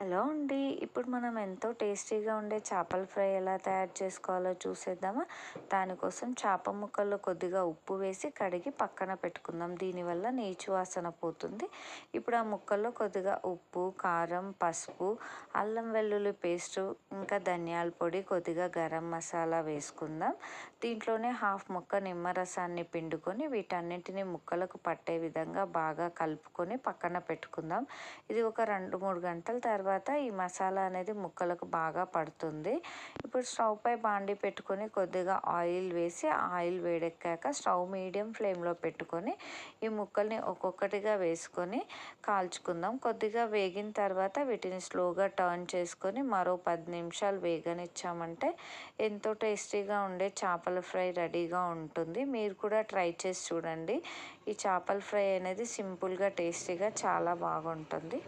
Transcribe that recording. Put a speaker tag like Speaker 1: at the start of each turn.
Speaker 1: Hello అండి. ఇప్పుడు మనం ఎంతో టేస్టీగా ఉండే చేపల ఫ్రై ఎలా తయారు చేసుకోవాలో చూసేద్దామా? దానికోసం చేప ముక్కల్లో కొద్దిగా ఉప్పు వేసి కడిగి పక్కన పెట్టుకుందాం. దీనివల్ల నీచు వాసన పోతుంది. ఇప్పుడు ఆ ముక్కల్లో కొద్దిగా ఉప్పు, కారం, పసుపు, అల్లం వెల్లుల్లి పేస్టు, ఇంకా ధనియాల పొడి, కొద్దిగా గరం మసాలా వేసుకుందాం. దీంట్లోనే హాఫ్ ముక్క నిమ్మరసాన్ని పిండుకొని వీటన్నింటినీ ముక్కలకు పట్టే విధంగా బాగా కలుపుకొని పక్కన పెట్టుకుందాం. ఇది ఒక 2-3 గంటల తర్వాత ఈ మసాలా అనేది ముక్కలకు బాగా పడుతుంది. ఇప్పుడు స్టవ్ పై బాండి పెట్టుకొని కొద్దిగా ఆయిల్ వేసి ఆయిల్ వేడెక్కాక స్టవ్ మీడియం ఫ్లేమ్లో పెట్టుకొని ఈ ముక్కల్ని ఒక్కొక్కటిగా వేసుకొని కాల్చుకుందాం. కొద్దిగా వేగిన తర్వాత వీటిని స్లోగా టర్న్ చేసుకొని మరో 10 నిమిషాలు వేగనిచ్చామంటే ఎంతో టేస్టీగా ఉండే చేపల ఫ్రై రెడీగా ఉంటుంది. మీరు కూడా ట్రై చేసి చూడండి. ఈ చేపల ఫ్రై అనేది సింపుల్గా టేస్టీగా చాలా బాగుంటుంది.